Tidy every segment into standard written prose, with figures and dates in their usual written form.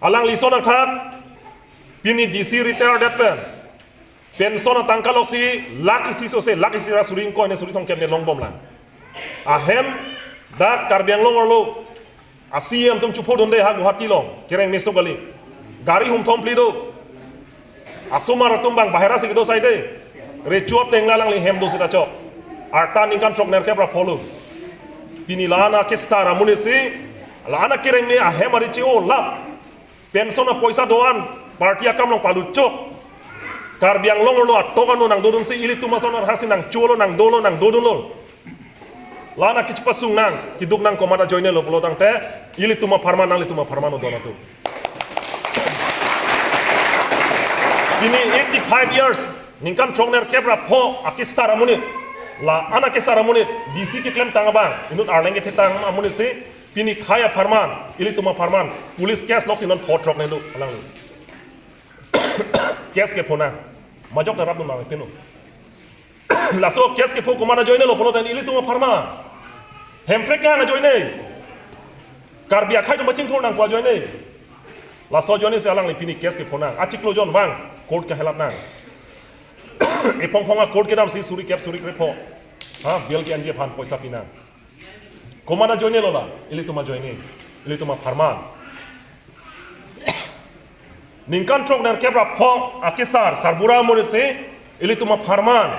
alang lison ang thak pini DC retail dat pension ang tangkalok si laki si sose laki si rasuring ko ne suri thong kem ne long bom lang ahem dak karbiang long orlo asiem tum chupo donde ha guhati long kereng meso gali gari hum thom plido asumar tumbang bahera si do saide rechuap teng lalang li hem do sita chok arta ningkan trok ner kebra follow pini lana ke sara munisi lana kereng me ahem ari chio lap pension na poisa doan parti akam long palu chok karbiang long lo atokan no nang dodon si ili tumason hasin nang chulo nang dolo nang dodon lo lana kic pasung nang kiduk nang komanda joine lo polo tang te ili tuma farman nang li tuma farman no dona tu ini 85 years ningkan trongner kebra pho akis saramuni la ana ke saramuni dc ke klem tang bang inut arlenge tang amuni si pini khaya farman ili tuma farman police case lok sinon pho trok ne lu alang case ke phona majok na rap no mang pinu laso case ke pho komanda joine lo polo tan ili tuma farman hemprek ka na joine karbia khai to maching thor nang kwa joine laso joine se alang li pini case ke phona achiklo jon bang court ka helap nang e phong phong a court ke dam si suri kep suri kre pho ha bel ke anje phan poisa pina komanda joine lo la ili tuma joine ili tuma farman ningkan trok ner kebra pho akisar sarbura monit se ili tuma farman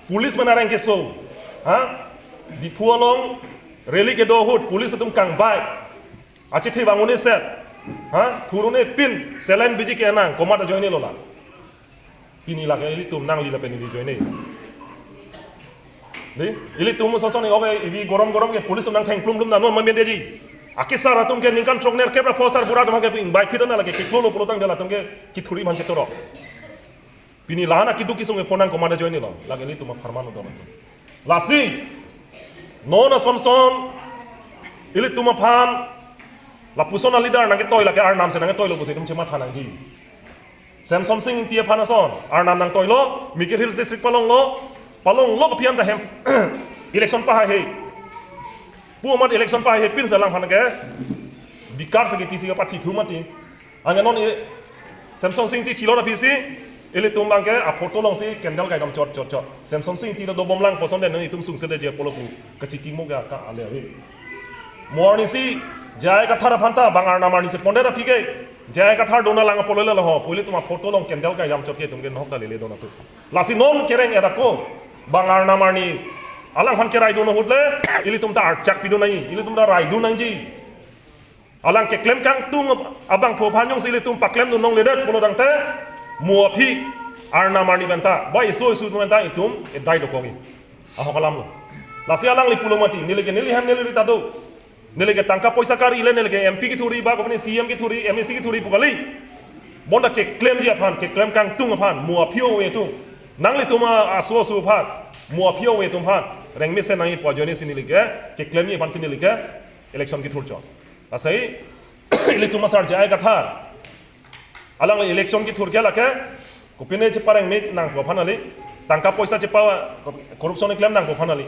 pulis menarang ke so ha di pualong reli ke do hut pulis tum kang bai achi thi banguni set ha thurune pin selen biji ke nang komanda joine lo la pini la ke ili tum nang li la pen ili joine ni ili tum so so ni obe ibi gorom gorom ke pulis nang thang plum plum na no mamen deji akisar atum ke ningkan trok ner kebra pho sar bura dama ke pin bai phidana la ke klo lo tang dela tum ke ki thuri man ke toro pini lahana kidu kisung e ponang komanda joine lo la ke ili tum farman do lasi nona somson ili tuma phan la pusona leader nang ke toy la ke ar nam se nang toy lo busi tum chema thanang ji samson sing tia phanason ar nam nang toy lo mikir hills district palong lo pian da hem election pa hai pu mat election pa hai pin salang phan ke bikar se ke pc ka pathi thumati anga non samson sing ti thilo na pc ili tumbang ke a photo long si kendal kai dam chot samson sing ti do bom lang poson den ni tum sung se de je polo pu kachiki mo ga ka ale ri morning si jai kathar phanta bangar namar ni se pondera phige jai kathar dona lang polo le ho poli tuma photo long kendal kai dam chot ke tum ge nok da le dona tu lasi non kereng era ko bangar namar ni alang han ke rai dona hudle ili tum ta archak pi do nai ili tum da rai du nang ji alang ke klem kang tung abang pho phan yong si ili tum paklem du nong le det polo dang te mua phi arna marni benta bai so su benta itum e dai do kongi a hokalam lo lasi alang li pulo mati nilege nili han nili tado nilege tangka poisa kari ile nilege mp ki thuri ba kopni cm ki thuri msc ki thuri pukali bonda ke claim ji aphan ke claim kang tung aphan mua phio we tu nang li tuma aso su phan mua phio we tum phan reng mi se nang i pojoni sinilege ke claim ni phan sinilege election ki thur chon asai ile tuma sar jai kathar alang election ki thur kela ke kopine che parang me nang ko phanali tangka poisa che pawa corruption claim nang ko phanali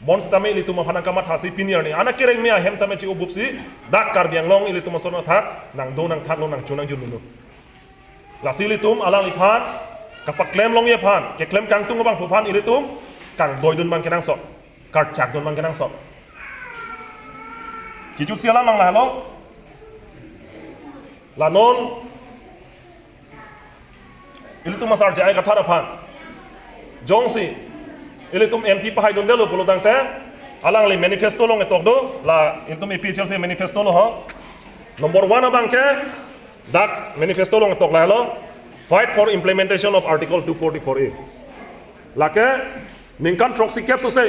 bons tame ili tuma phana kama thasi pinier ni ana kereng me hem tame chi obupsi dak kar biang long ili tuma sono thak nang do nang thak lo nang chunang jununu lasili tum alang iphan kapak claim long ye phan ke claim kang tung bang phan ili tum kang doi dun bang kenang so kar chak dun bang kenang so kijut siala nang la lo la non ili tum masar jai kathar aphan jongsi ili tum mp pa hai don delo polo dang te alang li manifesto long etok do la ili tum epsl se manifesto lo ho number 1 abang ke dak manifesto long etok la lo fight for implementation of article 244a la ke ningkan troxy cap so se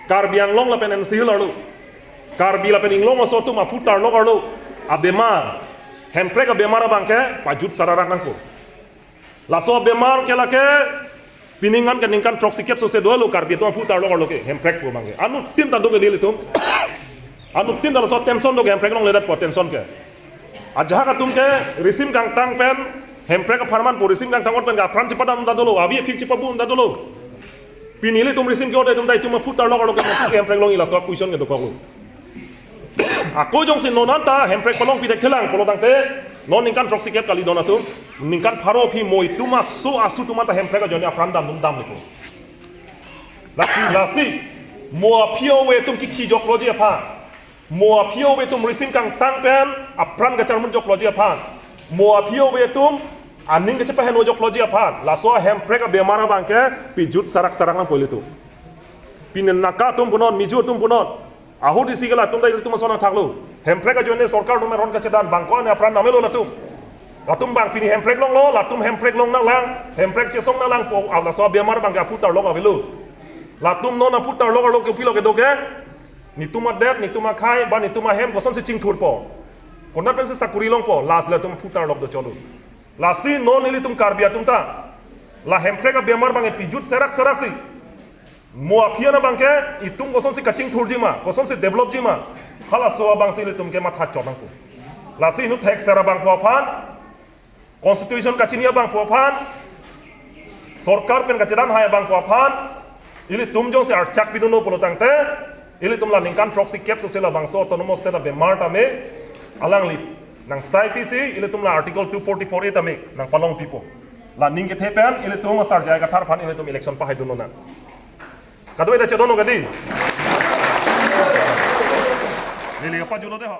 karbiang long la penen sil lo karbi la pening long so tu ma putar lo lo abemar hemprek abemar abang ke pajut sararak nang ko laso bemar ke la ke piningan ke ningkan troxy cap so se do lo karbi to putar lo ke hemprek ko bang ke anu tin ta do ke dile tum anu tin da so tension do ke hemprek long le dat tension ke ajaha ka tum ke risim kang tang pen hemprek ka farman po risim kang tangot pen ga pran cipadam da do lo abi fik cipabun da do lo pinili tum risim ke ode tum dai tum putar lo ke hemprek long ila so puison ke do ko Aku jong sin nonan ta hemprek palong pi telang polo tang te non ningkan trok sikep kali dona tu ningkan pharo phi moi tuma so asu tuma ta hemprek joni afran dam dum dam liku lasi mo phio we tum ki thi jok loji apha mo phio we tum risim kang tang pen apran ga charmun jok loji apha mo phio we tum aning ga chepa hen jok loji apha la so hemprek bemara bangke pi jut sarak sarak lang poli tu pinen naka tum punon miju tum punon ahu di sigala tum dai tum sona thaklu hemprek ga jone sarkar tum ron ka chedan bangko ne apran namelo la tum latum bang pini hemprek long lo latum hemprek long nang lang hemprek che song nang lang po ala so bemar bang ga putar long avelu latum nona putar long lo ke pilo ke doge ni tuma det ni tuma khai ba ni tuma hem koson se ching thur po kona pen se sakuri long po las la tum putar long do cholu lasi non ili tum karbi atum ta la hemprek ga bemar bang e pijut serak serak si muafia na bangke itum koson se kaching thur jima koson se develop jima khala so bang se itum ke matha chotang ko lasi nu thek sera bang po phan Constitution kacinia bang puapan, sorkar pen kacidan hai bang puapan, ili tum jong se archak biduno polo tangte, ili tum la ningkan proxy cap sosial bang so autonomous state be marta me, alang lip, nang sai PC, ili tum la article 244 etame, nang palong pipo, la ningke tepen, ili tum asar jaya kathar pan, ili tum election pahai duno na. Kadoi da chedono gadi, ili apa julo de ha.